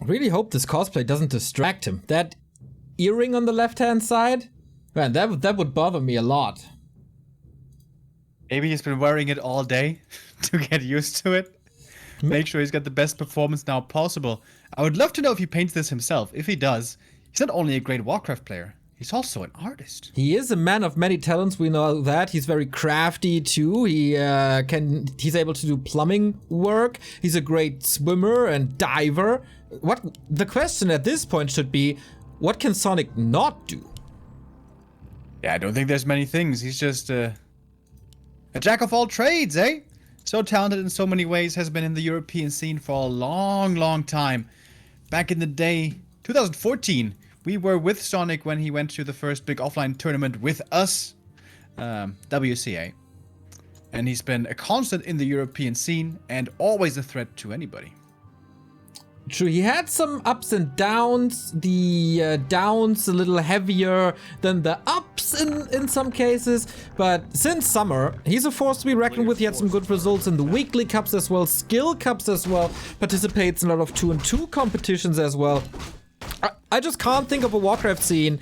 I really hope this cosplay doesn't distract him. That earring on the left-hand side? Man, that would bother me a lot. Maybe he's been wearing it all day to get used to it. Make sure he's got the best performance now possible. I would love to know if he paints this himself. If he does, he's not only a great WarCraft player, he's also an artist. He is a man of many talents, we know that. He's very crafty too. He's able to do plumbing work. He's a great swimmer and diver. The question at this point should be, what can Sonik not do? Yeah, I don't think there's many things. He's just a jack of all trades, eh? So talented in so many ways, has been in the European scene for a long, long time. Back in the day, 2014, we were with Sonik when he went to the first big offline tournament with us, WCA. And he's been a constant in the European scene and always a threat to anybody. True, he had some ups and downs. The downs a little heavier than the ups in some cases. But since summer, he's a force to be reckoned with. He had some good results in the weekly cups as well, skill cups as well. Participates in a lot of 2-on-2 competitions as well. I just can't think of a WarCraft scene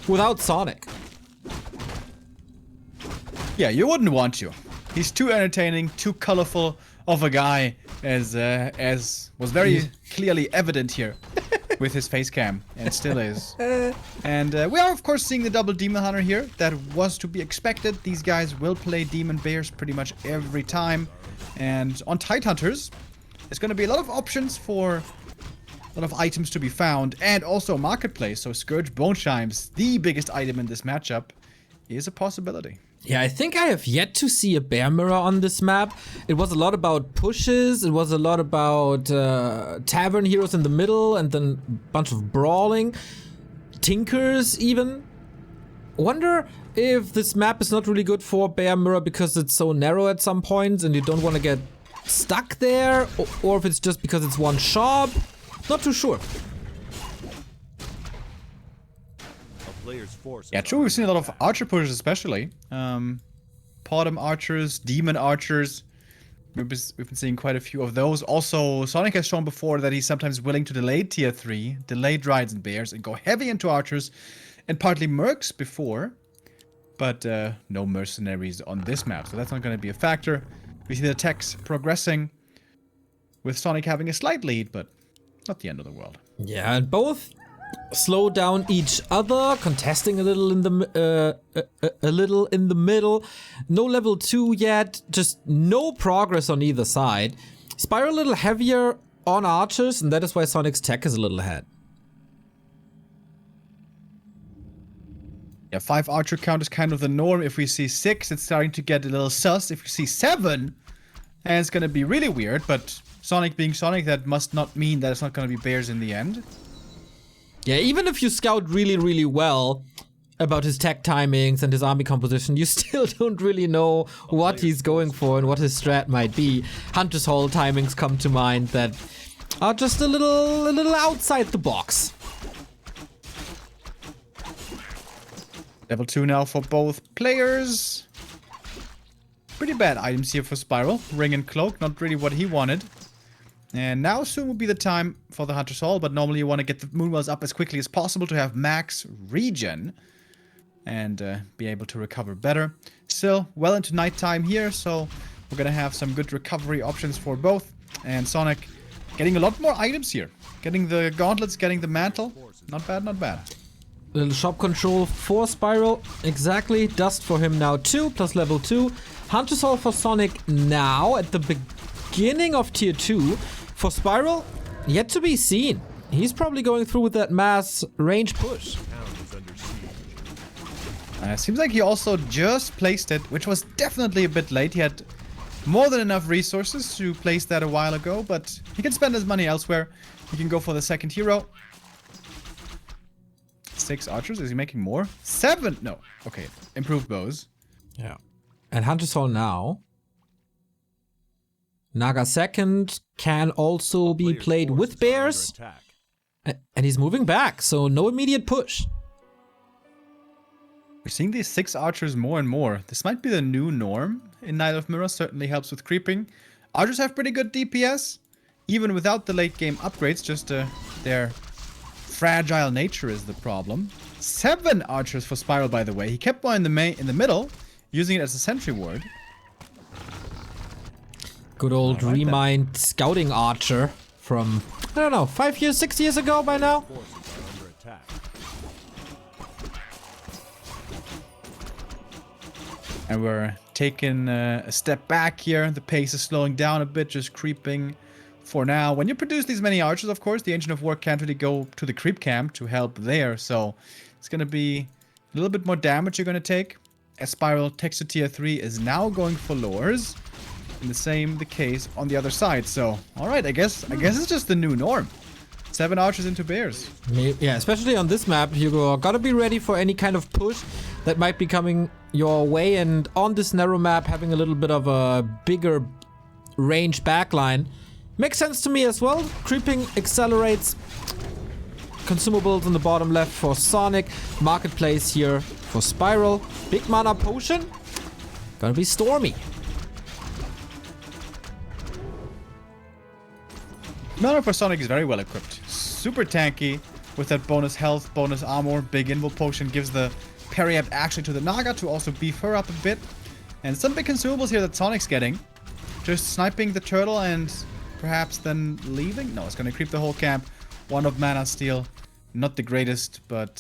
without Sonik. Yeah, you wouldn't want to. He's too entertaining, too colorful of a guy, as was very clearly evident here with his face cam, and still is. And we are of course seeing the double Demon Hunter here. That was to be expected. These guys will play Demon Bears pretty much every time. And on Tidehunters, there's going to be a lot of options for a lot of items to be found, and also Marketplace. So Scourge Bone Chimes, the biggest item in this matchup, is a possibility. Yeah, I think I have yet to see a bear mirror on this map. It was a lot about pushes, it was a lot about tavern heroes in the middle, and then a bunch of brawling. Tinkers even. Wonder if this map is not really good for bear mirror because it's so narrow at some points and you don't want to get stuck there, or if it's just because it's one shop. Not too sure. Yeah, true. We've seen a lot of archer pushes, especially. Bottom archers, demon archers. We've been seeing quite a few of those. Also, Sonik has shown before that he's sometimes willing to delay tier 3, delay Dryads and Bears, and go heavy into archers, and partly mercs before. But no mercenaries on this map, so that's not going to be a factor. We see the attacks progressing, with Sonik having a slight lead, but not the end of the world. Yeah, and both slow down each other, contesting a little in the middle. No level 2 yet, just no progress on either side. Spiral a little heavier on archers, and that is why Sonic's tech is a little ahead. Yeah, 5 archer count is kind of the norm. If we see 6, it's starting to get a little sus. If we see 7, and it's gonna be really weird, but Sonik being Sonik, that must not mean that it's not gonna be bears in the end. Yeah, even if you scout really, really well about his tech timings and his army composition, you still don't really know what he's going for and what his strat might be. Hunter's Hall timings come to mind that are just a little outside the box. Level 2 now for both players. Pretty bad items here for Spiral. Ring and Cloak, not really what he wanted. And now soon will be the time for the Hunter's Hall, but normally you want to get the Moonwells up as quickly as possible to have max regen and be able to recover better. Still well into nighttime here, so we're going to have some good recovery options for both. And Sonik getting a lot more items here. Getting the gauntlets, getting the mantle. Not bad, not bad. Little shop control for Spiral. Exactly. Dust for him now too, plus level 2. Hunter's Hall for Sonik now at the beginning of tier 2. For Spiral, yet to be seen. He's probably going through with that mass range push. Seems like he also just placed it, which was definitely a bit late. He had more than enough resources to place that a while ago, but he can spend his money elsewhere. He can go for the second hero. 6 archers. Is he making more? 7? No. Okay. Improved bows. Yeah. And Hunter's Hall now. Naga second can also be played with bears. And he's moving back, so no immediate push. We're seeing these 6 archers more and more. This might be the new norm in Night of Mirror. Certainly helps with creeping. Archers have pretty good DPS. even without the late game upgrades, just their fragile nature is the problem. 7 archers for Spiral, by the way. He kept one in the middle, using it as a sentry ward. Good old Remind scouting archer from, I don't know, 5 years, 6 years ago by now? And we're taking a step back here. The pace is slowing down a bit, just creeping for now. When you produce these many archers, of course, the Ancient of War can't really go to the creep camp to help there. So it's going to be a little bit more damage you're going to take. As Spiral takes to tier 3 is now going for lures. And the case on the other side. So, alright, I guess it's just the new norm. 7 archers into bears. Yeah, especially on this map, you gotta be ready for any kind of push that might be coming your way. And on this narrow map, having a little bit of a bigger range backline makes sense to me as well. Creeping accelerates. Consumables in the bottom left for Sonik. Marketplace here for Spiral. Big mana potion. Gonna be stormy. Mana for Sonik is very well equipped. Super tanky with that bonus health, bonus armor. Big invul potion gives the parry up actually to the Naga to also beef her up a bit. And some big consumables here that Sonic's getting. Just sniping the turtle and perhaps then leaving. No, it's going to creep the whole camp. 1 of mana steal. Not the greatest, but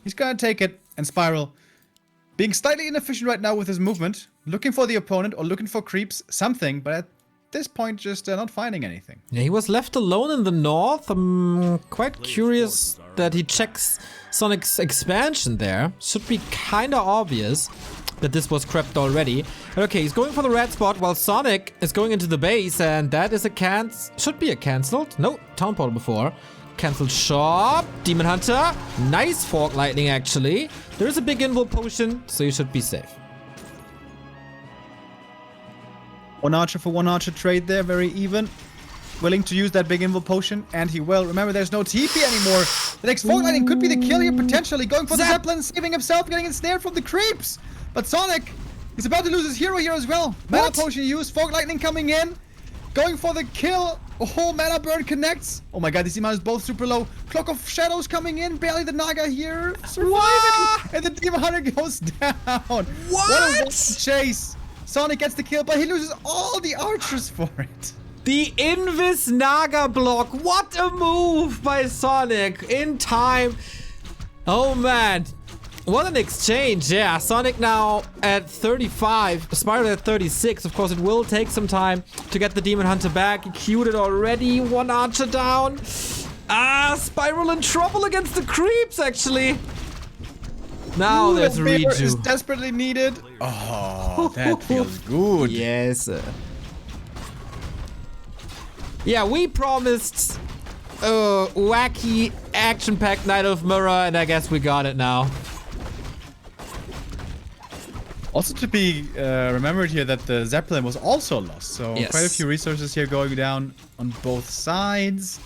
he's going to take it. And Spiral being slightly inefficient right now with his movement. Looking for the opponent or looking for creeps. Something, but at this point just not finding anything. Yeah, he was left alone in the north. I'm quite curious that he checks Sonic's expansion there. Should be kinda obvious that this was crept already. Okay, he's going for the red spot while Sonik is going into the base, and that is a should be a cancelled. No, town portal before. Cancelled shop. Demon Hunter. Nice fork lightning actually. There is a big invul potion, so you should be safe. 1 archer for 1 archer trade there, very even. Willing to use that big invul potion, and he will. Remember, there's no TP anymore. The next fork lightning could be the kill here, potentially. Going for the Zeppelin, saving himself, getting ensnared from the creeps. But Sonik is about to lose his hero here as well. Mana potion used, fork lightning coming in. Going for the kill. A whole mana burn connects. Oh my god, this amount is both super low. Cloak of Shadows coming in. Barely the Naga here. Surviving. And the Demon Hunter goes down. What a chase. Sonik gets the kill, but he loses all the archers for it. The Invis Naga block. What a move by Sonik in time. Oh man. What an exchange. Yeah, Sonik now at 35, Spiral at 36. Of course, it will take some time to get the Demon Hunter back. He queued it already. 1 archer down. Spiral in trouble against the creeps, actually. Now there's Refuge. Is desperately needed. Oh, that feels good. Yes. Yeah, we promised a wacky action-packed Night of Mirror, and I guess we got it now. Also to be remembered here that the Zeppelin was also lost, so yes. Quite a few resources here going down on both sides.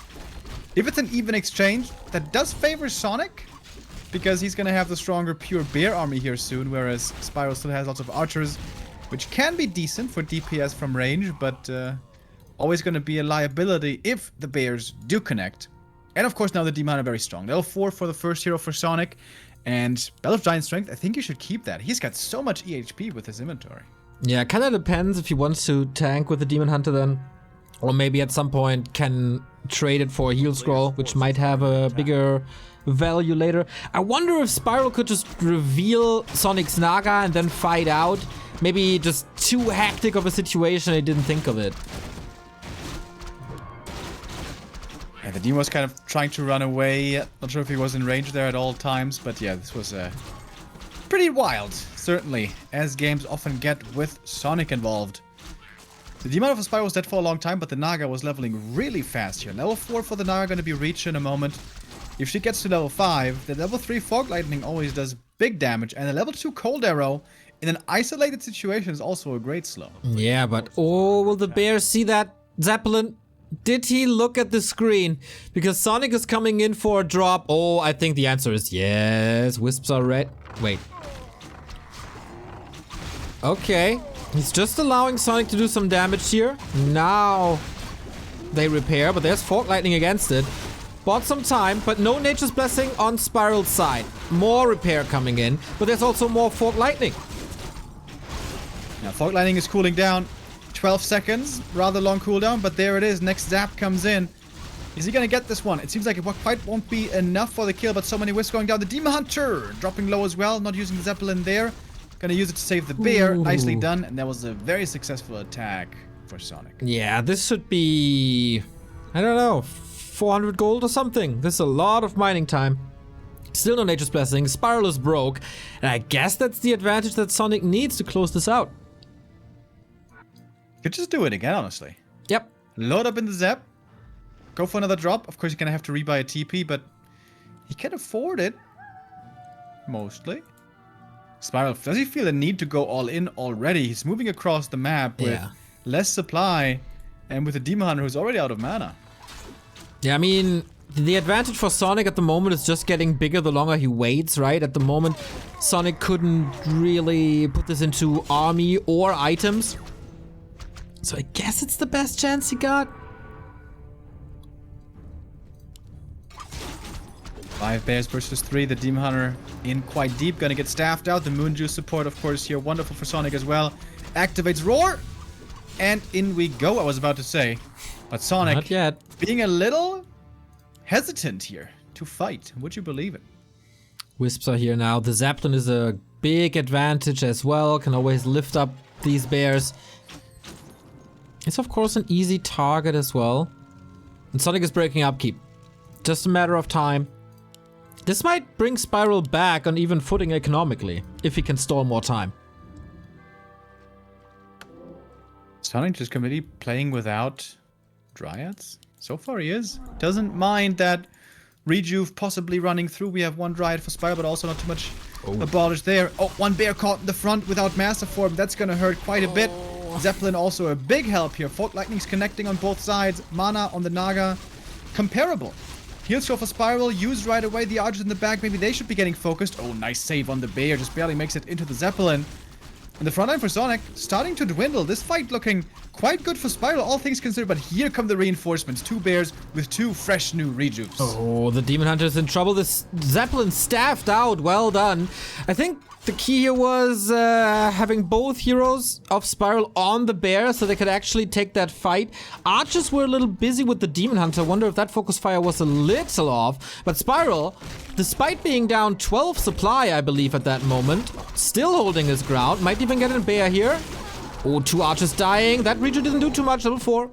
If it's an even exchange, that does favor Sonik, because he's gonna have the stronger pure bear army here soon, whereas Spiral still has lots of archers, which can be decent for DPS from range, but always gonna be a liability if the bears do connect. And of course now the Demon are very strong. Level 4 for the first hero for Sonik, and Bell of Giant Strength, I think you should keep that. He's got so much EHP with his inventory. Yeah, kinda depends if he wants to tank with the Demon Hunter then. Or maybe at some point can trade it for a heal scroll, which might have a bigger value later. I wonder if Spiral could just reveal Sonic's Naga and then fight out. Maybe just too hectic of a situation, I didn't think of it. Yeah, the Demon was kind of trying to run away. Not sure if he was in range there at all times, but yeah, this was pretty wild, certainly, as games often get with Sonik involved. The Demon of Spiral was dead for a long time, but the Naga was leveling really fast here. Level 4 for the Naga going to be reached in a moment. If she gets to level 5, the level 3 Fog Lightning always does big damage, and the level 2 Cold Arrow in an isolated situation is also a great slow. Yeah, but will the bear see that Zeppelin? Did he look at the screen? Because Sonik is coming in for a drop. Oh, I think the answer is yes. Wisps are red. Wait. Okay. He's just allowing Sonik to do some damage here. Now they repair, but there's Fork Lightning against it. Bought some time, but no Nature's Blessing on Spiral's side. More repair coming in, but there's also more Fork Lightning. Now, Fork Lightning is cooling down. 12 seconds, rather long cooldown, but there it is. Next zap comes in. Is he gonna get this one? It seems like it quite won't be enough for the kill, but so many wisps going down. The Demon Hunter dropping low as well, not using the Zeppelin there. Gonna use it to save the bear. Ooh. Nicely done, and that was a very successful attack for Sonik. Yeah, this should be, I don't know, 400 gold or something. This is a lot of mining time. Still no Nature's Blessing. Spiral is broke, and I guess that's the advantage that Sonik needs to close this out. Could just do it again, honestly. Yep. Load up in the Zap. Go for another drop. Of course, you're gonna have to rebuy a TP, but he can afford it. Mostly. Spiral, does he feel a need to go all in already? He's moving across the map with less supply and with a Demon Hunter who's already out of mana. Yeah, I mean, the advantage for Sonik at the moment is just getting bigger the longer he waits, right? At the moment, Sonik couldn't really put this into army or items. So I guess it's the best chance he got. 5 bears versus 3. The Demon Hunter in quite deep. Gonna get staffed out. The Moon Juice support, of course, here. Wonderful for Sonik as well. Activates Roar. And in we go, I was about to say. But Sonik, Not yet. Being a little hesitant here to fight. Would you believe it? Wisps are here now. The Zeppelin is a big advantage as well. Can always lift up these bears. It's, of course, an easy target as well. And Sonik is breaking upkeep. Just a matter of time. This might bring Spiral back on even footing economically, if he can stall more time. Sonik just completely playing without Dryads? So far he is. Doesn't mind that Rejuve possibly running through. We have one Dryad for Spiral, but also not too much abolished there. Oh, one bear caught in the front without Master Form. That's gonna hurt quite a bit. Zeppelin also a big help here. Fork Lightning's connecting on both sides. Mana on the Naga. Comparable. Heal show for Spiral, used right away. The Archers in the back, maybe they should be getting focused. Oh, nice save on the Bear, just barely makes it into the Zeppelin. And the front line for Sonik starting to dwindle. This fight looking quite good for Spiral, all things considered, but here come the reinforcements. 2 bears with 2 fresh new rejuves. Oh, the Demon Hunter's in trouble. This Zeppelin staffed out. Well done. I think the key here was having both heroes of Spiral on the bear so they could actually take that fight. Archers were a little busy with the Demon Hunter. I wonder if that focus fire was a little off. But Spiral, despite being down 12 supply, I believe, at that moment, still holding his ground. Might even get a bear here. Oh, 2 archers dying. That region didn't do too much. Level 4.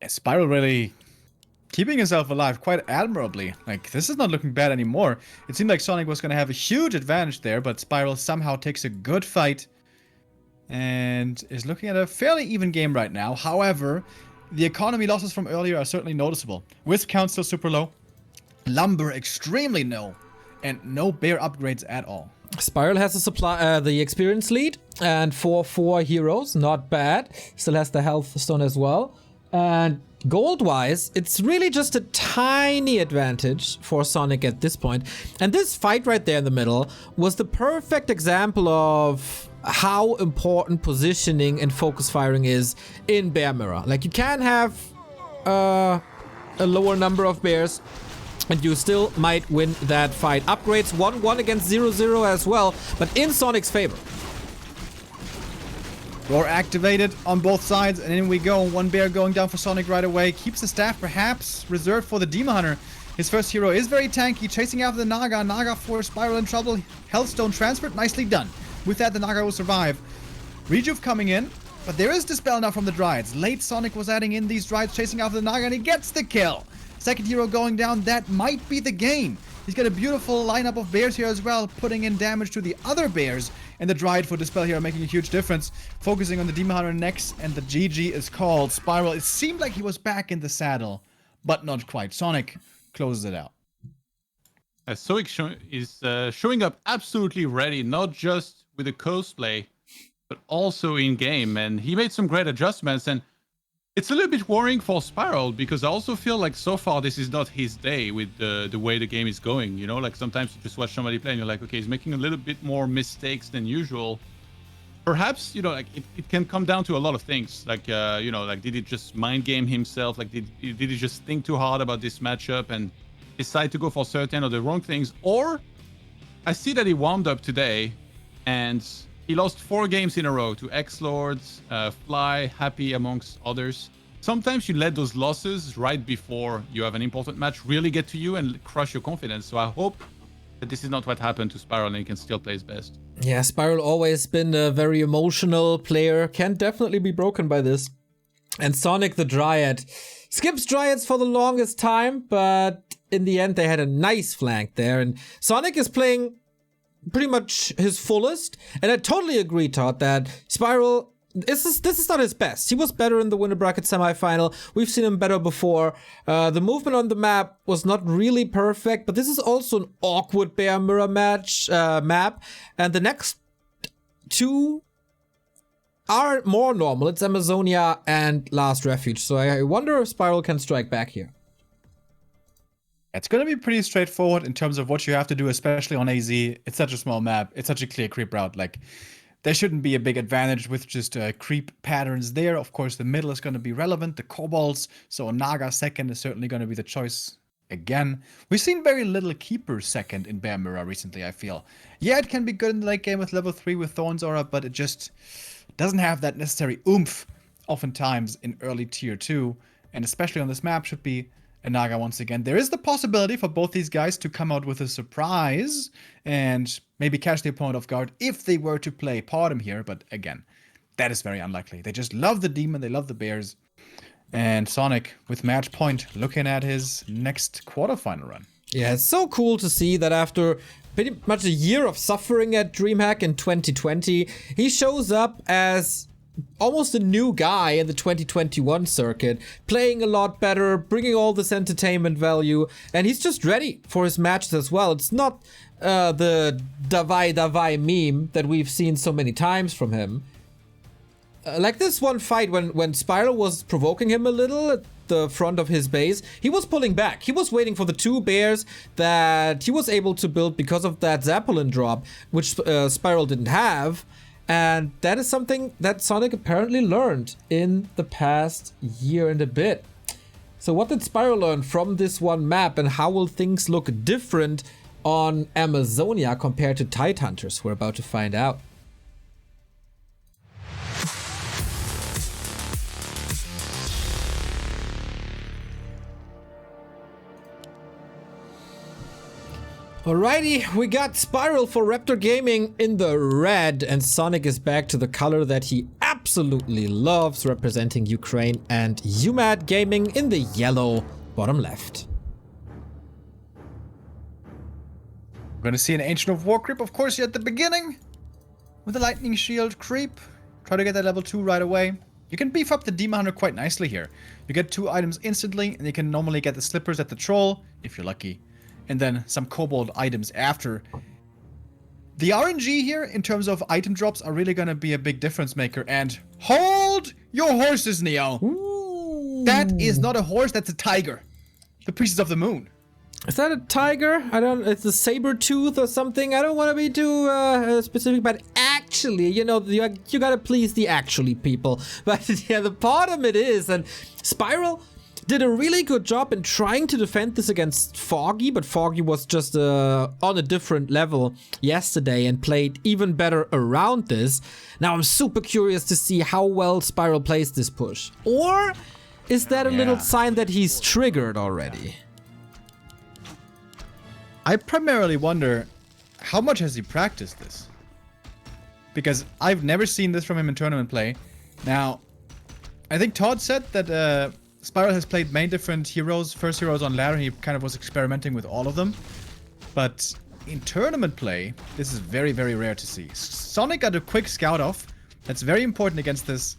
Spiral really keeping himself alive quite admirably. Like, this is not looking bad anymore. It seemed like Sonik was going to have a huge advantage there, but Spiral somehow takes a good fight and is looking at a fairly even game right now. However, the economy losses from earlier are certainly noticeable. Wisp count still super low, lumber extremely low, and no bear upgrades at all. Spiral has the supply, the experience lead, and 4 heroes, not bad. Still has the health stone as well. And gold-wise, it's really just a tiny advantage for Sonik at this point. And this fight right there in the middle was the perfect example of how important positioning and focus firing is in Bear Mirror. Like, you can have a lower number of bears, and you still might win that fight. Upgrades 1-1 against 0-0 as well, but in Sonic's favor. Roar activated on both sides, and in we go. 1 bear going down for Sonik right away. Keeps the staff perhaps reserved for the Demon Hunter. His first hero is very tanky, chasing after the Naga. Naga for Spiral in trouble. Healthstone transferred, nicely done. With that, the Naga will survive. Rejuve coming in, but there is Dispel now from the Dryads. Late Sonik was adding in these Dryads, chasing after the Naga, and he gets the kill. Second hero going down, that might be the game. He's got a beautiful lineup of bears here as well, putting in damage to the other bears. And the Dryad for Dispel here making a huge difference. Focusing on the Demon Hunter next, and the GG is called. Spiral, it seemed like he was back in the saddle, but not quite. Sonik closes it out. Sonik is showing up absolutely ready, not just with the cosplay, but also in game. And he made some great adjustments. And it's a little bit worrying for Spiral, because I also feel like so far this is not his day with the way the game is going. You know, like sometimes you just watch somebody play and you're like, okay, he's making a little bit more mistakes than usual. perhaps, you know, like it can come down to a lot of things. Like, you know, like did he just mind game himself? Like did he just think too hard about this matchup and decide to go for certain or the wrong things? Or I see that he warmed up today and he lost 4 games in a row to X-Lords, Fly, Happy, amongst others. Sometimes you let those losses right before you have an important match really get to you and crush your confidence. So I hope that this is not what happened to Spiral and he can still play his best. Yeah, Spiral always been a very emotional player. Can definitely be broken by this. And Sonik the Dryad skips Dryads for the longest time, but in the end they had a nice flank there. And Sonik is playing pretty much his fullest. And I totally agree, Todd, that Spiral, this is not his best. He was better in the winner bracket semifinal. We've seen him better before. The movement on the map was not really perfect, but this is also an awkward bear mirror map. And the next 2 are more normal. It's Amazonia and Last Refuge. So I wonder if Spiral can strike back here. It's going to be pretty straightforward in terms of what you have to do, especially on AZ. It's such a small map. It's such a clear creep route. Like, there shouldn't be a big advantage with just creep patterns there. Of course, the middle is going to be relevant, the kobolds. So Naga second is certainly going to be the choice again. We've seen very little Keeper second in Bear Mirror recently, I feel. Yeah, it can be good in the late game with level 3 with Thorn's Aura, but it just doesn't have that necessary oomph oftentimes in early tier 2. And especially on this map should be a Naga once again. There is the possibility for both these guys to come out with a surprise and maybe catch the opponent off guard if they were to play Podem here. But again, that is very unlikely. They just love the demon. They love the bears. And Sonik with match point looking at his next quarterfinal run. Yeah, it's so cool to see that after pretty much a year of suffering at DreamHack in 2020, he shows up as almost a new guy in the 2021 circuit, playing a lot better, bringing all this entertainment value, and he's just ready for his matches as well. It's not the Davai meme that we've seen so many times from him. Like this one fight when Spiral was provoking him a little at the front of his base, he was pulling back. He was waiting for the 2 bears that he was able to build because of that Zeppelin drop, which Spiral didn't have. And that is something that Sonik apparently learned in the past year and a bit. So what did Spiral learn from this one map, and how will things look different on Amazonia compared to Tidehunters? We're about to find out. Alrighty, we got Spiral for Raptor Gaming in the red, and Sonik is back to the color that he absolutely loves, representing Ukraine, and UMAD Gaming in the yellow, bottom left. We're going to see an Ancient of War creep, of course, here at the beginning. With the Lightning Shield creep. Try to get that level 2 right away. You can beef up the Demon Hunter quite nicely here. You get 2 items instantly, and you can normally get the Slippers at the Troll, if you're lucky. And then some Kobold items after. The RNG here, in terms of item drops, are really going to be a big difference maker. And hold your horses, Neo. Ooh. That is not a horse, that's a tiger. The Priestess of the Moon. Is that a tiger? It's a saber tooth or something. I don't want to be too specific, but actually, you know, you gotta please the actually people. But yeah, the bottom it is. And Spiral did a really good job in trying to defend this against Foggy, but Foggy was just on a different level yesterday and played even better around this. Now I'm super curious to see how well Spiral plays this push. Or is that a little sign that he's triggered already? I primarily wonder, how much has he practiced this? Because I've never seen this from him in tournament play. Now, I think Todd said that Spiral has played many different heroes, first heroes on ladder. He kind of was experimenting with all of them. But in tournament play, this is very, very rare to see. Sonik got a quick scout off. That's very important against this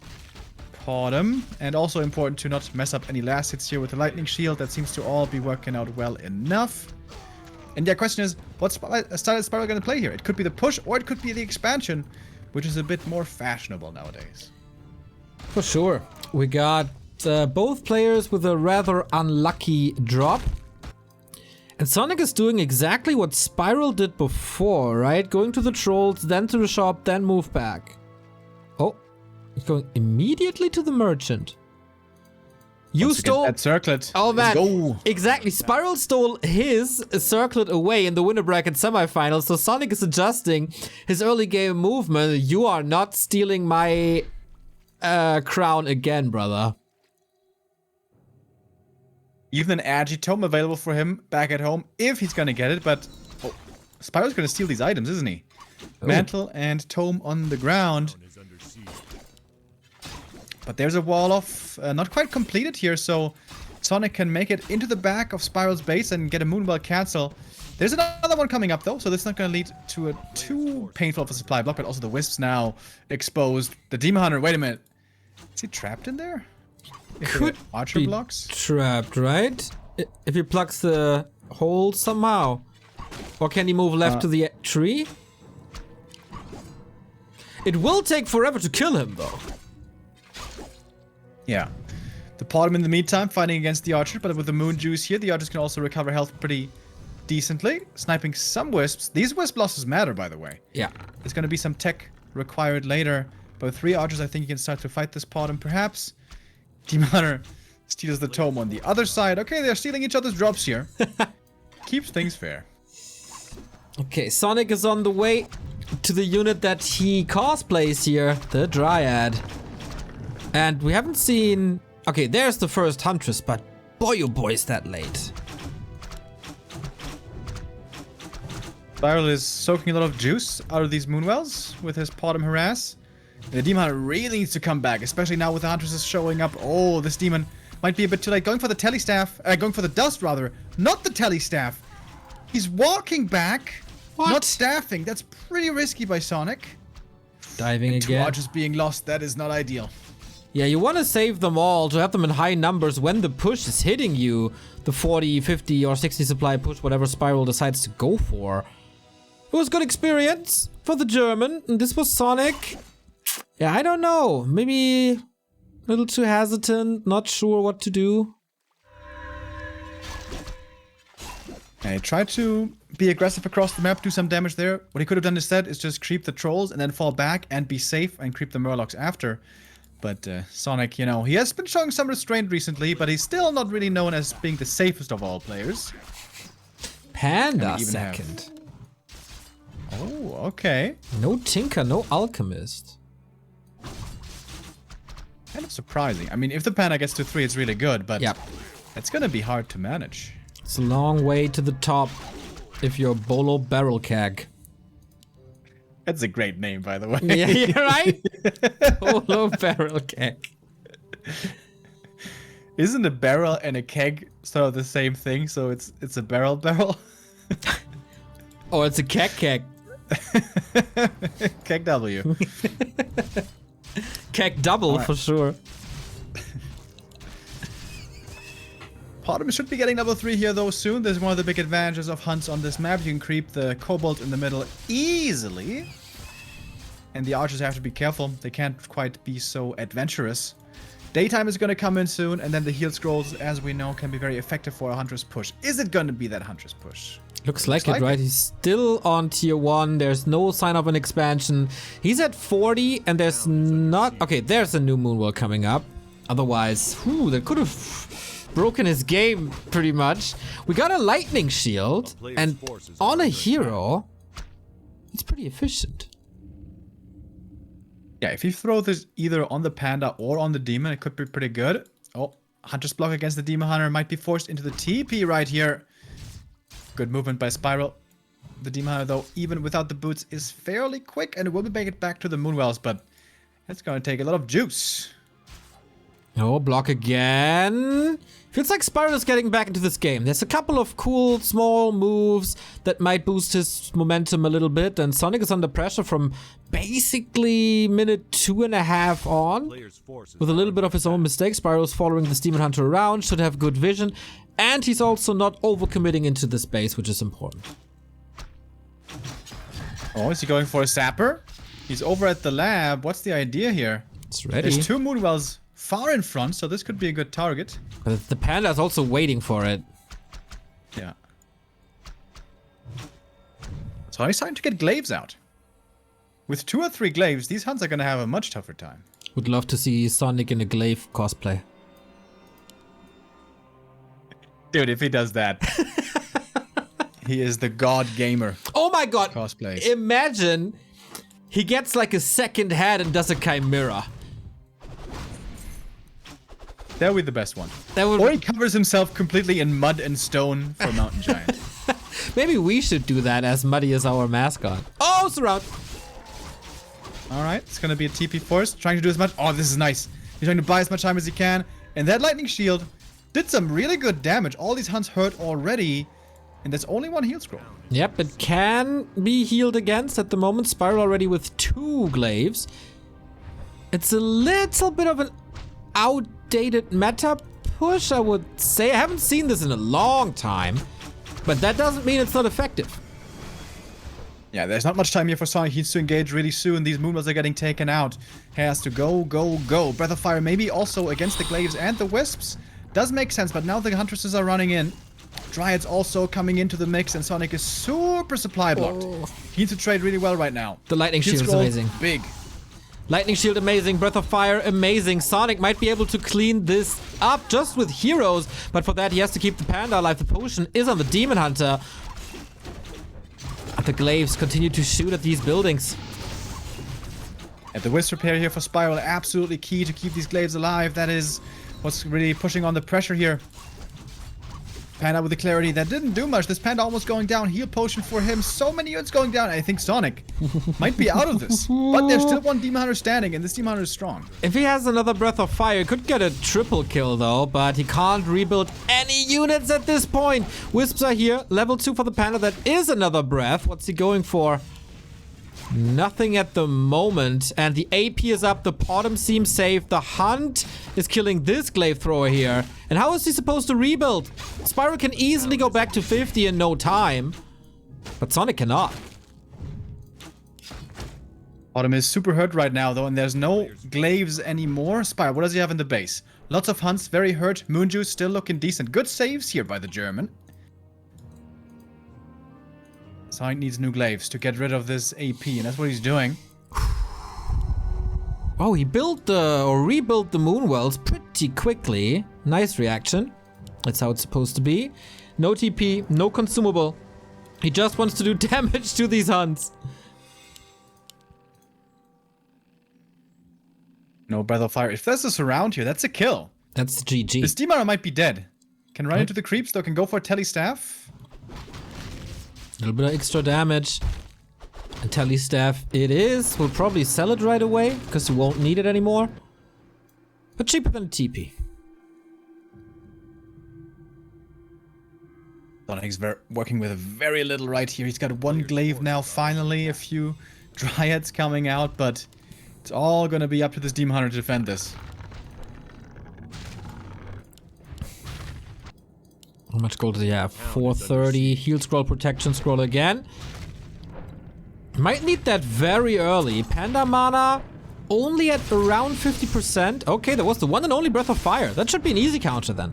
Podem. And also important to not mess up any last hits here with the Lightning Shield. That seems to all be working out well enough. And the question is, what style is Spiral going to play here? It could be the push, or it could be the expansion, which is a bit more fashionable nowadays. For sure. We got both players with a rather unlucky drop. And Sonik is doing exactly what Spiral did before, right? Going to the trolls, then to the shop, then move back. He's going immediately to the merchant. You Once again, stole that circlet. Oh man, Let's go. exactly. Spiral stole his circlet away in the winner bracket semifinals, so Sonic is adjusting his early game movement. You are not stealing my crown again, brother. Even an Agitome available for him back at home if he's gonna get it, but Spyro's gonna steal these items, isn't he? Mantle and Tome on the ground. But there's a wall off, not quite completed here, so Sonic can make it into the back of Spyro's base and get a Moonwell cancel. There's another one coming up though, so this is not going to lead to a too painful of a supply block, but also the Wisps now exposed. The Demon Hunter, wait a minute. Is he trapped in there? Could Archer be blocks? trapped, right? If he plugs the hole somehow. Or can he move left to the tree? It will take forever to kill him though. Yeah. The Potom in the meantime fighting against the Archer, but with the Moon Juice here, the Archers can also recover health pretty decently. Sniping some Wisps. These Wisp losses matter, by the way. Yeah. There's going to be some tech required later. But with 3 Archers, I think you can start to fight this Potom, perhaps. Demon Hunter steals the Tome on the other side. Okay, they're stealing each other's drops here. Keeps things fair. Okay, Sonic is on the way to the unit that he cosplays here, the Dryad. And we haven't seen... Okay, there's the first Huntress, but boy oh boy is that late. Spyro is soaking a lot of juice out of these Moonwells with his Potom harass. And the Demon Hunter really needs to come back, especially now with the Huntresses showing up. Oh, this Demon might be a bit too late. Going for the Telestaff, going for the Dust rather, not the Telestaff. He's walking back, not staffing. That's pretty risky by Sonic. Diving and 2 again. Archers being lost, that is not ideal. Yeah, you want to save them all to have them in high numbers when the push is hitting you. The 40, 50 or 60 supply push, whatever Spyro decides to go for. It was good experience for the German. And this was Sonic. Yeah, I don't know. Maybe a little too hesitant. Not sure what to do. He tried to be aggressive across the map, do some damage there. What he could have done instead is just creep the Trolls and then fall back and be safe and creep the Murlocs after. But Sonic, you know, he has been showing some restraint recently, but he's still not really known as being the safest of all players. Panda second. Oh, okay. No Tinker, no Alchemist. Kind of surprising. I mean, if the Panda gets to 3, it's really good, but it's gonna be hard to manage. It's a long way to the top if you're Bolo Barrel Keg. That's a great name, by the way. Yeah, you're right. Bolo Barrel Keg. Isn't a barrel and a keg sort of the same thing? So it's a barrel. Oh, it's a keg. Keg W. Keg double for sure. Potom should be getting level 3 here though soon. There's one of the big advantages of hunts on this map. You can creep the Cobalt in the middle easily. And the Archers have to be careful. They can't quite be so adventurous. Daytime is going to come in soon, and then the heal scrolls, as we know, can be very effective for a Huntress push. Is it going to be that Huntress push? Looks like it, right? He's still on tier 1. There's no sign of an expansion. He's at 40, and there's not... Okay, there's a new Moonwell coming up. Otherwise, that could have broken his game pretty much. We got a lightning shield, and on a hero, it's pretty efficient. Yeah, if you throw this either on the Panda or on the Demon, it could be pretty good. Oh, Hunter's block against the Demon Hunter might be forced into the TP right here. Good movement by Spyro. The Demon Hunter, though, even without the boots, is fairly quick and will make it back to the Moonwells, but it's going to take a lot of juice. Oh, block again. Feels like Spyro is getting back into this game. There's a couple of cool small moves that might boost his momentum a little bit, and Sonic is under pressure from basically minute 2.5 on. With a little bit of his own mistakes, Spyro is following this Demon Hunter around, should have good vision, and he's also not overcommitting into the space, which is important. Oh, is he going for a Sapper? He's over at the lab. What's the idea here? It's ready. There's 2 Moonwells far in front, so this could be a good target. But the Panda is also waiting for it. Yeah. So he's starting to get glaives out. With 2 or 3 glaives, these hunts are going to have a much tougher time. Would love to see Sonic in a glaive cosplay. Dude, if he does that, he is the god gamer. Oh my god! Cosplays. Imagine he gets like a second head and does a chimera. That would be the best one. That would. Or he covers himself completely in mud and stone for Mountain Giant. Maybe we should do that as Muddy as our mascot. Oh, surround! Alright, it's gonna be a TP force. Trying to do as much. Oh, this is nice. He's trying to buy as much time as he can. And that lightning shield did some really good damage. All these hunts hurt already. And there's only one heal scroll. Yep, it can be healed against at the moment. Spiral already with 2 glaives. It's a little bit of an outdated meta push, I would say. I haven't seen this in a long time. But that doesn't mean it's not effective. Yeah, there's not much time here for Sonic. He needs to engage really soon. These Moonwells are getting taken out. He has to go, go, go. Breath of Fire maybe also against the Glaives and the Wisps. Does make sense, but now the Huntresses are running in. Dryads also coming into the mix, and Sonic is super supply blocked. Oh. He needs to trade really well right now. The Lightning Shield is Scroll, amazing. Big. Lightning Shield amazing, Breath of Fire amazing. Sonic might be able to clean this up just with heroes, but for that he has to keep the Panda alive. The potion is on the Demon Hunter. The Glaives continue to shoot at these buildings. And the Wisp repair here for Spiral, absolutely key to keep these Glaives alive. That is what's really pushing on the pressure here. Panda with the clarity. That didn't do much. This Panda almost going down. Heal potion for him. So many units going down. I think Sonic might be out of this. But there's still one Demon Hunter standing, and this Demon Hunter is strong. If he has another Breath of Fire, he could get a triple kill though, but he can't rebuild any units at this point. Wisps are here. Level 2 for the Panda. That is another Breath. What's he going for? Nothing at the moment. And the AP is up. The bottom seems safe. The Hunt is killing this Glaive Thrower here. And how is he supposed to rebuild? Spiral can easily go back to 50 in no time. But Sonic cannot. Bottom is super hurt right now, though, and there's no Glaives anymore. Spiral, what does he have in the base? Lots of Hunts, very hurt. Moonjuice still looking decent. Good saves here by the German. Sonic needs new Glaives to get rid of this AP, and that's what he's doing. Oh, he built or rebuilt the Moonwells pretty quickly. Nice reaction. That's how it's supposed to be. No TP, no consumable. He just wants to do damage to these Hunts. No Breath of Fire. If there's a surround here, that's a kill. That's GG. This Demon might be dead. Can run into the creeps, though. Can go for a Telestaff. A little bit of extra damage. And Telestaff it is. We'll probably sell it right away, because you won't need it anymore. But cheaper than a TP. Sonic's working with very little right here. He's got one Glaive now, finally. A few Dryads coming out, but it's all gonna be up to this Demon Hunter to defend this. How much gold does he have? 430. Heal scroll, protection scroll again. Might need that very early. Panda mana only at around 50%. Okay, that was the one and only Breath of Fire. That should be an easy counter then.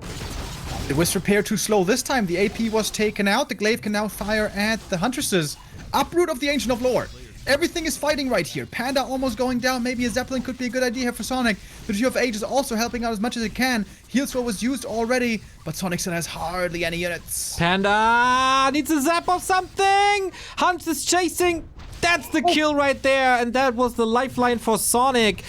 The Wisp repair too slow this time. The AP was taken out. The Glaive can now fire at the Huntresses. Uproot of the Ancient of Lore. Everything is fighting right here. Panda almost going down. Maybe a Zeppelin could be a good idea here for Sonic. The Tree of Age is also helping out as much as it can. Heal Scroll was used already, but Sonic still has hardly any units. Panda needs a zap of something. Hunt is chasing. That's the kill right there. And that was the lifeline for Sonic.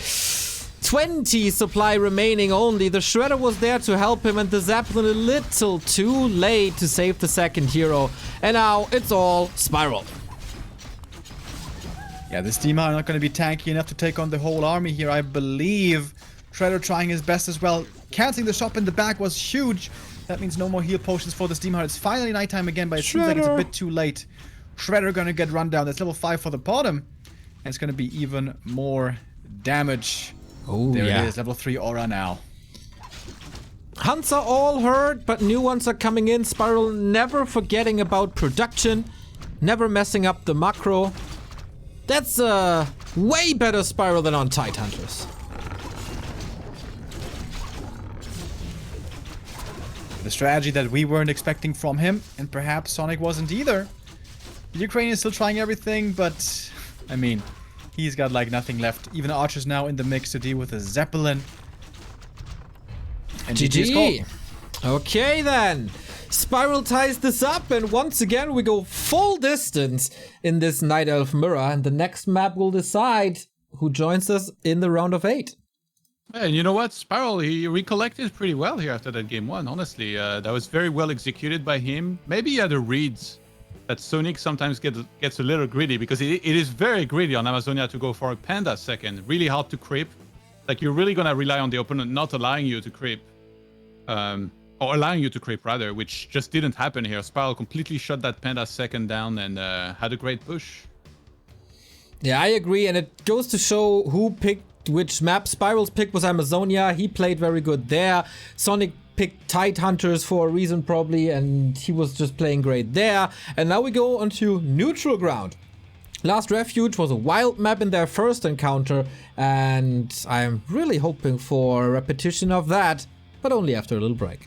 20 supply remaining only. The Shredder was there to help him, and the Zeppelin a little too late to save the second hero. And now it's all Spiral. Yeah, this Demon are not going to be tanky enough to take on the whole army here, I believe. Shredder trying his best as well. Canceling the shop in the back was huge. That means no more heal potions for this Demon. It's finally nighttime again, but it seems like it's a bit too late. Shredder going to get run down. That's level 5 for the bottom. And it's going to be even more damage. Oh, there yeah. it is, level 3 aura now. Hunts are all hurt, but new ones are coming in. Spiral never forgetting about production. Never messing up the macro. That's a way better Spiral than on Tidehunters. The strategy that we weren't expecting from him, and perhaps Sonic wasn't either. The Ukrainian is still trying everything, but I mean, He's got like nothing left. Even Archer's now in the mix to deal with a Zeppelin. And GG. Okay then. Spiral ties this up, and once again we go full distance in this Night Elf mirror, and the next map will decide who joins us in the round of 8. And you know what? Spiral, he recollected pretty well here after that game 1, honestly. That was very well executed by him. Maybe he had the reads that Sonik sometimes gets a little greedy, because it is very greedy on Amazonia to go for a Panda second. Really hard to creep. Like, you're really going to rely on the opponent not allowing you to creep. Or allowing you to creep, rather, which just didn't happen here. Spiral completely shut that Panda second down and had a great push. Yeah, I agree, and it goes to show who picked which map. Spiral's pick was Amazonia. He played very good there. Sonik picked Tidehunters for a reason, probably, and he was just playing great there. And now we go onto neutral ground. Last Refuge was a wild map in their first encounter, and I'm really hoping for a repetition of that, but only after a little break.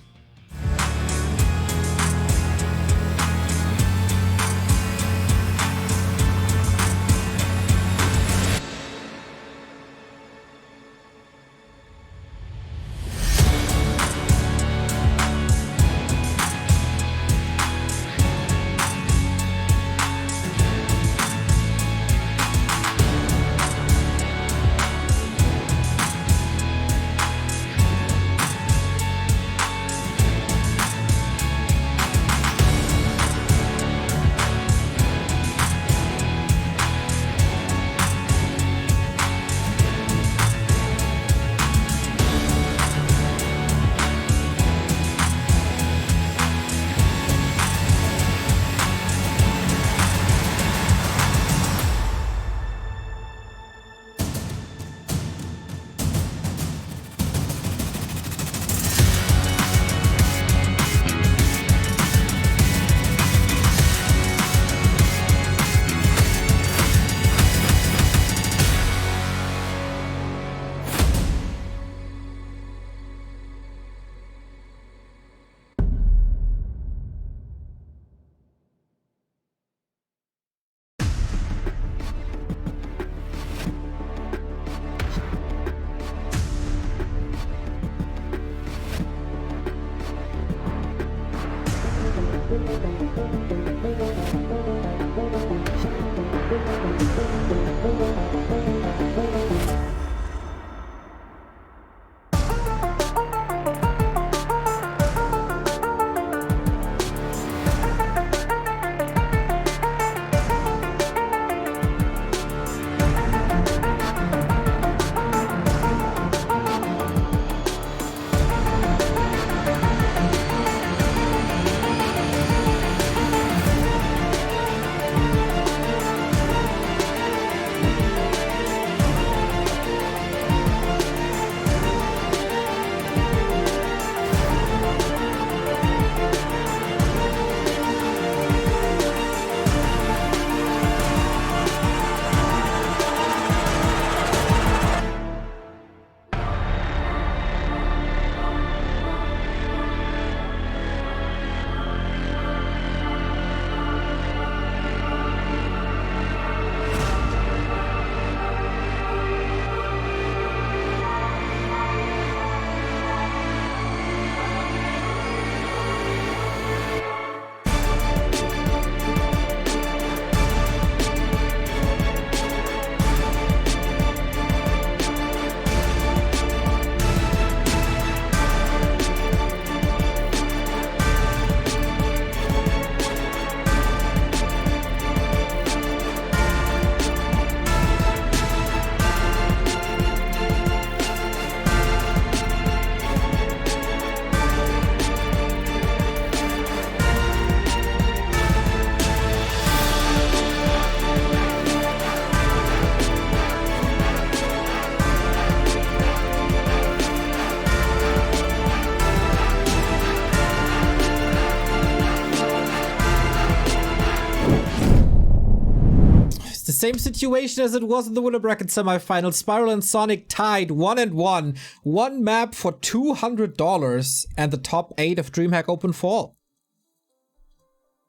Same situation as it was in the winner bracket semifinal. Spiral and Sonik tied 1-1. One map for $200 and the top 8 of DreamHack Open Fall.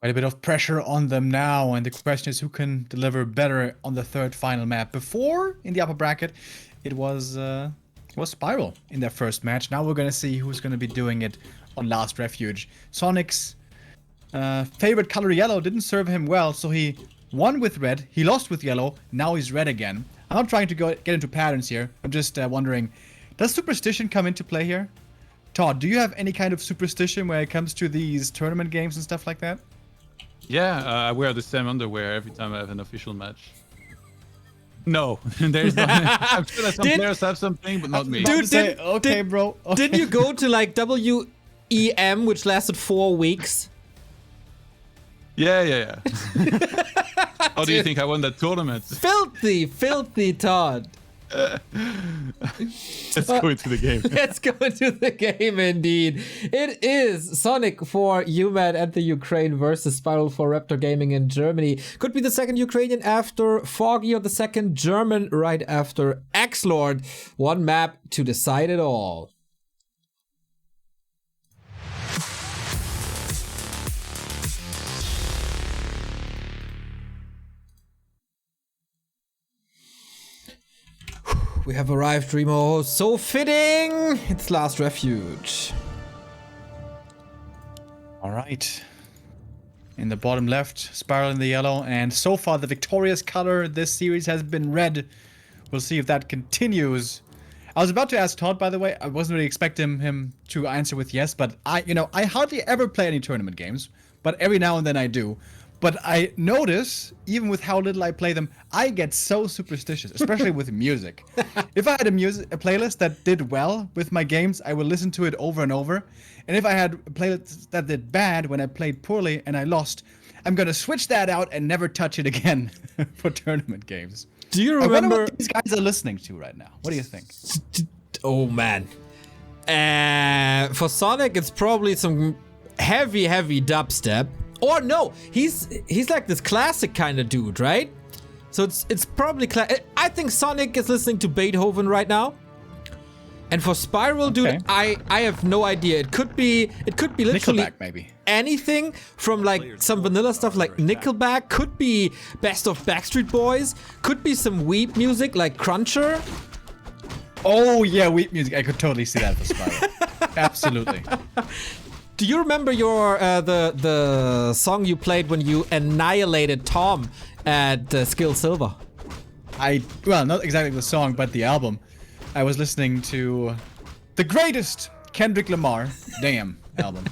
Quite a bit of pressure on them now, and the question is who can deliver better on the third final map. Before, in the upper bracket, it was Spiral in their first match. Now we're gonna see who's gonna be doing it on Last Refuge. Sonic's favorite color yellow didn't serve him well, so he won with red, he lost with yellow, now he's red again. I'm not trying to get into patterns here. I'm just wondering, does superstition come into play here? Todd, do you have any kind of superstition when it comes to these tournament games and stuff like that? Yeah, I wear the same underwear every time I have an official match. No, there's not. I'm sure that some players have something, but not me. Dude, okay, bro. Okay. Didn't you go to like WEM, which lasted 4 weeks? Yeah. How do you think I won that tournament? Filthy Todd. Let's go into the game. Let's go into the game indeed. It is Sonic for UMAD and the Ukraine versus Spiral for Raptor Gaming in Germany. Could be the second Ukrainian after Foggy or the second German right after X-Lord. One map to decide it all. We have arrived, Remo. So fitting! It's Last Refuge. Alright. In the bottom left, Spiral in the yellow, and so far the victorious color this series has been red. We'll see if that continues. I was about to ask Todd, by the way. I wasn't really expecting him to answer with yes, but I hardly ever play any tournament games, but every now and then I do. But I notice, even with how little I play them, I get so superstitious, especially with music. If I had a playlist that did well with my games, I would listen to it over and over. And if I had a playlist that did bad when I played poorly and I lost, I'm going to switch that out and never touch it again for tournament games. Do you remember... I wonder what these guys are listening to right now. What do you think? Oh, man. For Sonic, it's probably some heavy dubstep. Or no, he's like this classic kind of dude, right? So it's probably I think Sonic is listening to Beethoven right now. And for Spiral, dude, I have no idea. It could be literally Nickelback, maybe. Anything from like some vanilla stuff like Nickelback, could be Best of Backstreet Boys, could be some Weep music like Cruncher. Oh yeah, Weep music. I could totally see that for Spiral. Absolutely. Do you remember your the song you played when you annihilated Tom at Skill Silver? Well, not exactly the song, but the album. I was listening to the greatest Kendrick Lamar Damn album.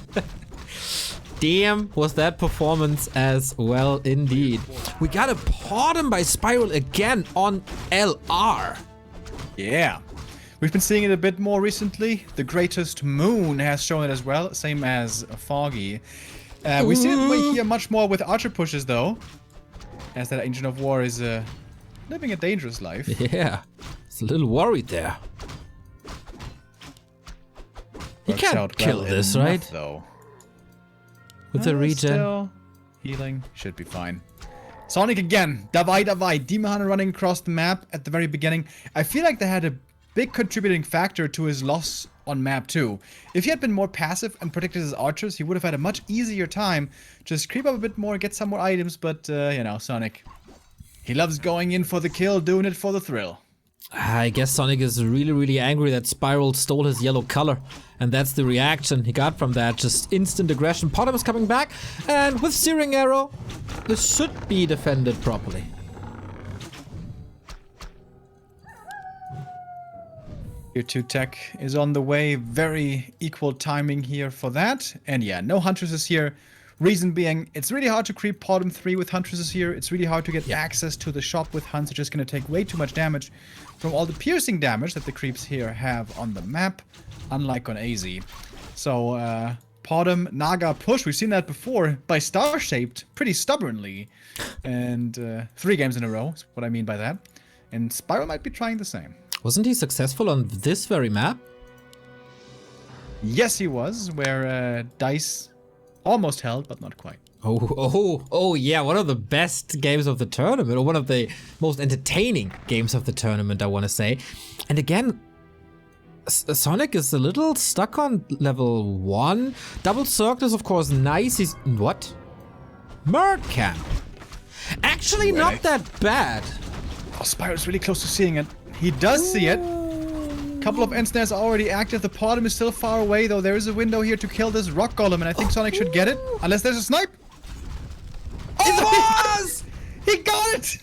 Damn, was that performance as well indeed. We got a pardon by Spiral again on LR. Yeah. We've been seeing it a bit more recently. The Greatest Moon has shown it as well, same as Foggy. We see it here much more with Archer pushes though, as that Ancient of War is living a dangerous life. Yeah, it's a little worried there. He can't kill this, right? Though. With the regen. Still healing, should be fine. Sonic again, Davai, Demon Hunter running across the map at the very beginning. I feel like they had a big contributing factor to his loss on map 2. If he had been more passive and protected his archers, he would have had a much easier time. Just creep up a bit more, get some more items, but you know, Sonic, he loves going in for the kill, doing it for the thrill. I guess Sonic is really angry that Spiral stole his yellow color. And that's the reaction he got from that. Just instant aggression. Potter is coming back. And with Searing Arrow, this should be defended properly. Tier 2 tech is on the way. Very equal timing here for that. And yeah, no Huntresses here. Reason being, it's really hard to creep bottom 3 with Huntresses here. It's really hard to get access to the shop with Hunts. It's just going to take way too much damage from all the piercing damage that the creeps here have on the map, unlike on AZ. So, bottom Naga push. We've seen that before by Star-Shaped pretty stubbornly. And 3 games in a row is what I mean by that. And Spiral might be trying the same. Wasn't he successful on this very map? Yes, he was, where Dice almost held, but not quite. Oh, yeah, one of the best games of the tournament, or one of the most entertaining games of the tournament, I want to say. And again, Sonic is a little stuck on level 1. Double Circle is, of course, nice. He's... What? Merc camp. Actually, not that bad. Oh, Spiral's really close to seeing it. He does see it. Couple of ensnares are already active. The bottom is still far away, though. There is a window here to kill this rock golem, and I think Sonik should get it. Unless there's a snipe. It was! He got it!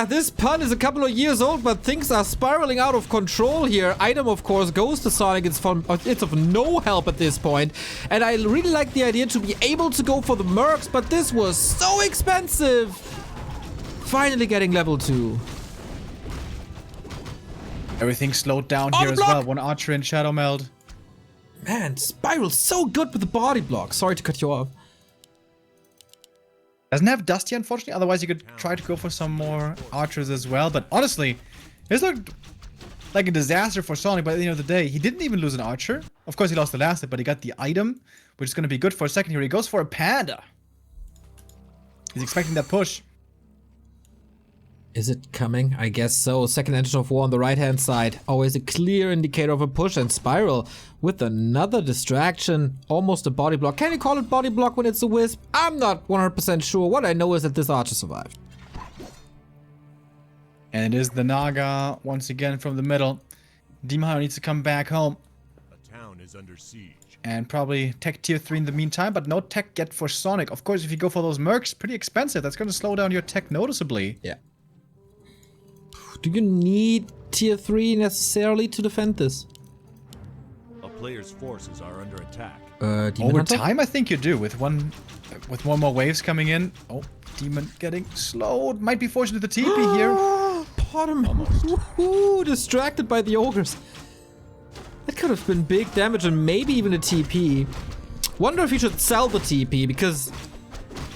This pun is a couple of years old, but things are spiraling out of control here. Item, of course, goes to Sonik. It's of no help at this point. And I really like the idea to be able to go for the mercs, but this was so expensive. Finally getting level 2. Everything slowed down here as well. One archer in Shadow Meld. Man, Spiral's so good with the body block. Sorry to cut you off. Doesn't have Dusty, unfortunately. Otherwise, you could try to go for some more archers as well. But honestly, this looked like a disaster for Sonik. But at the end of the day, he didn't even lose an archer. Of course, he lost the last hit, but he got the item, which is going to be good for a second here. He goes for a panda. He's expecting that push. Is it coming? I guess so. Second engine of war on the right-hand side. Always a clear indicator of a push, and Spiral with another distraction. Almost a body block. Can you call it body block when it's a wisp? I'm not 100% sure. What I know is that this archer survived. And it is the Naga once again from the middle. Demon Hunter needs to come back home. A town is under siege. And probably tech tier 3 in the meantime, but no tech yet for Sonik. Of course, if you go for those mercs, pretty expensive. That's going to slow down your tech noticeably. Yeah. Do you need tier 3 necessarily to defend this? A player's forces are under attack. Demon Over Hunter? time, I think you do. With one more waves coming in. Oh, Demon getting slowed. Might be forced into the TP here. Bottom. Woohoo! Distracted by the ogres. That could have been big damage and maybe even a TP. Wonder if he should sell the TP, because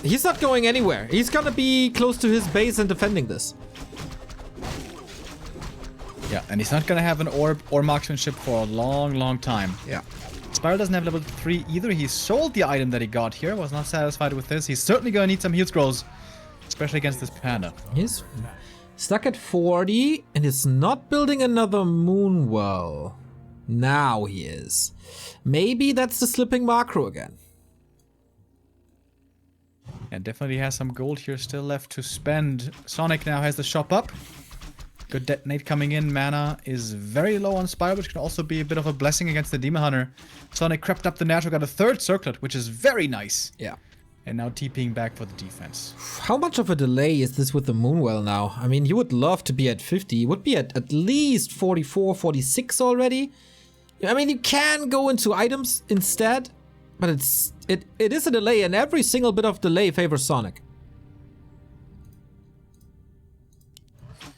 he's not going anywhere. He's gonna be close to his base and defending this. Yeah, and he's not gonna have an orb or marksmanship for a long, long time. Yeah. Spiral doesn't have level 3 either. He sold the item that he got here. Was not satisfied with this. He's certainly gonna need some heal scrolls, especially against this panda. He's stuck at 40 and is not building another moonwell. Now he is. Maybe that's the slipping macro again. And definitely has some gold here still left to spend. Sonik now has the shop up. Good detonate coming in. Mana is very low on Spiral, which can also be a bit of a blessing against the Demon Hunter. Sonik crept up the natural, got a third circlet, which is very nice. Yeah. And now TPing back for the defense. How much of a delay is this with the moonwell now? I mean, you would love to be at 50. You would be at least 44, 46 already. I mean, you can go into items instead, but it is a delay, and every single bit of delay favors Sonik.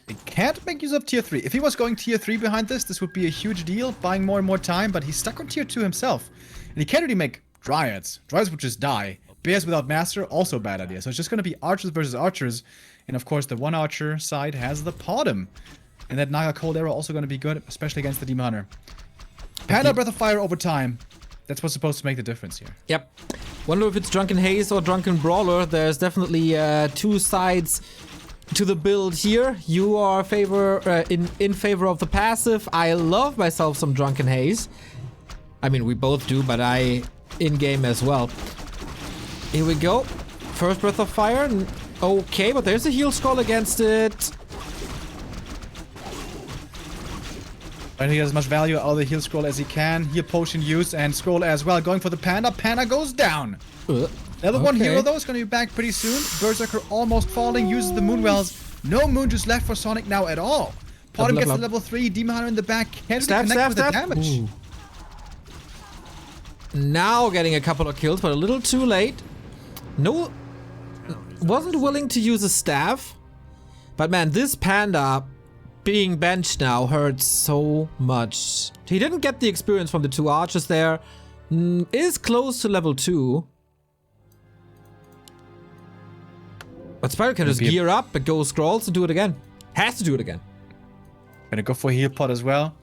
He can't make use of tier 3. If he was going tier 3 behind this would be a huge deal, buying more and more time, but he's stuck on tier 2 himself. And he can't really make dryads. Dryads would just die. Bears without master, also a bad idea. So it's just going to be archers versus archers. And of course, the one archer side has the Podem. And that Naga Cold Arrow also going to be good, especially against the Demon Hunter. Panda Breath of Fire over time. That's what's supposed to make the difference here. Yep. Wonder if it's Drunken Haze or Drunken Brawler. There's definitely two sides to the build here. You are in favor of the passive. I love myself some Drunken Haze. I mean, we both do, but I in-game as well. Here we go. First Breath of Fire. Okay, but there's a heal scroll against it. Trying to get as much value out of the heal scroll as he can. Heal potion use and scroll as well. Going for the panda. Panda goes down. Level 1 hero though is going to be back pretty soon. Berserker almost falling. Uses the moonwells. No moon juice left for Sonik now at all. Podem gets to level 3. Demon Hunter in the back. Can't really connect with the damage. Ooh. Now getting a couple of kills, but a little too late. No, wasn't willing to use a staff. But man, this panda being benched now hurts so much. He didn't get the experience from the two archers there. Is close to level 2. But Spiral can just gear up and go scrolls and do it again. Has to do it again. Gonna go for a heal pot as well.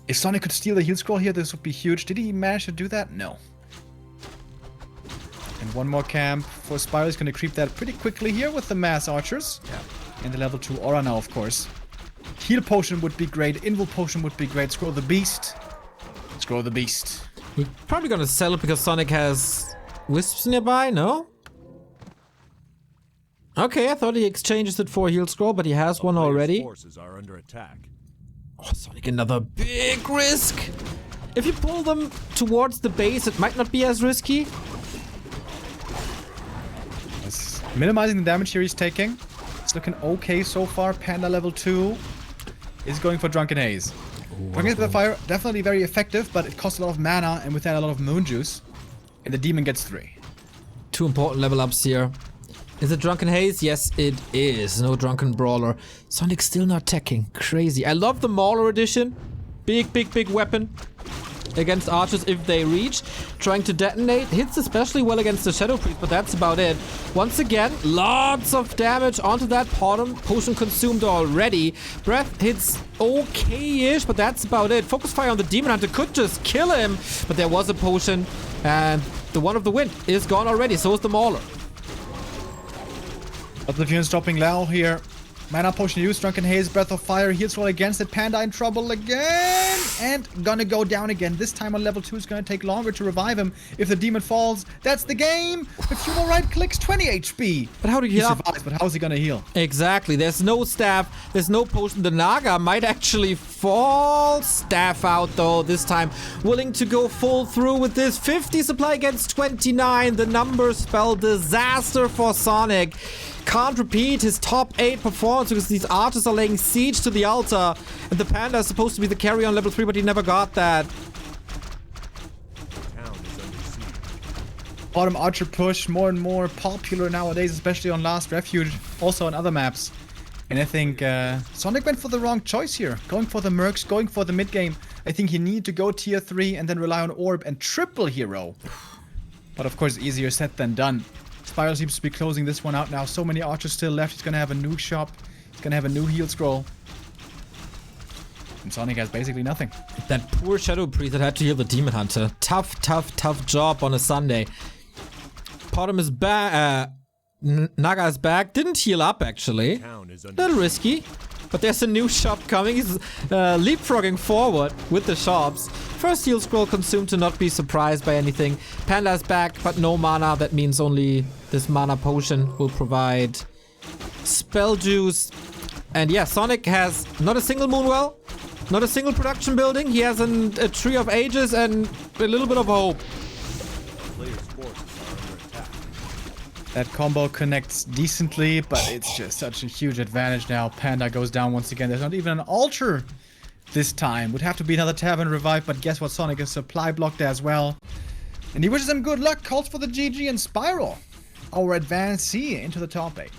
If Sonik could steal the heal scroll here, this would be huge. Did he manage to do that? No. And one more camp for Spiral. He's gonna creep that pretty quickly here with the mass archers. Yeah. And the level 2 aura now, of course. Heal potion would be great. Invul potion would be great. Scroll the beast. Scroll the beast. He's probably gonna sell it because Sonik has wisps nearby, no? Okay, I thought he exchanges it for a heal scroll, but he has one Player's already. forces are under attack. Oh, Sonic, another big risk. If you pull them towards the base, it might not be as risky. It's minimizing the damage here he's taking. It's looking okay so far. Panda level 2 is going for Drunken Haze. Drunken Haze with the fire, definitely very effective, but it costs a lot of mana, and with that a lot of moon juice. And the demon gets 3. 2 important level ups here. Is it Drunken Haze? Yes, it is. No Drunken Brawler. Sonic's still not teching. Crazy. I love the Mauler edition. Big, big, big weapon against archers if they reach. Trying to detonate. Hits especially well against the Shadow Priest, but that's about it. Once again, lots of damage onto that bottom. Potion consumed already. Breath hits okay-ish, but that's about it. Focus Fire on the Demon Hunter could just kill him, but there was a potion, and the One of the Wind is gone already. So is the Mauler. Oblivion stopping Lao here. Mana potion used, Drunken Haze, Breath of Fire, heals roll against it. Panda in trouble again. And gonna go down again. This time on level 2 is gonna take longer to revive him. If the demon falls, that's the game. If Humo right clicks, 20 HP. But how do you He heal up? survives, but how's he gonna heal? Exactly. There's no staff. There's no potion. The Naga might actually fall. Staff out though this time. Willing to go full through with this. 50 supply against 29. The numbers spell disaster for Sonic. Can't repeat his top 8 performance because these archers are laying siege to the altar. And the Panda is supposed to be the carry on level 3, but he never got that. Town is under siege. Bottom archer push, more and more popular nowadays, especially on Last Refuge, also on other maps. And I think Sonic went for the wrong choice here. Going for the mercs, going for the mid game. I think you need to go tier 3 and then rely on orb and triple hero. But of course, easier said than done. Spiral seems to be closing this one out now. So many archers still left. He's gonna have a nuke shop. He's gonna have a new heal scroll. And Sonic has basically nothing. That poor Shadow Priest that had to heal the Demon Hunter. Tough, tough, tough job on a Sunday. Bottom is back. Naga is back. Didn't heal up, actually. Town is under Little risky. But there's a new shop coming. He's leapfrogging forward with the shops. First heal scroll consumed to not be surprised by anything. Panda's back, but no mana. That means only this mana potion will provide spell juice. And yeah, Sonic has not a single Moonwell, not a single production building. He has a Tree of Ages and a little bit of hope. player's forces are under attack. That combo connects decently, but it's just such a huge advantage now. Panda goes down once again. There's not even an altar this time. Would have to be another Tavern revive, but guess what? Sonic is supply blocked as well. And he wishes him good luck. Calls for the GG and Spiral. Our advanced C into the top 8.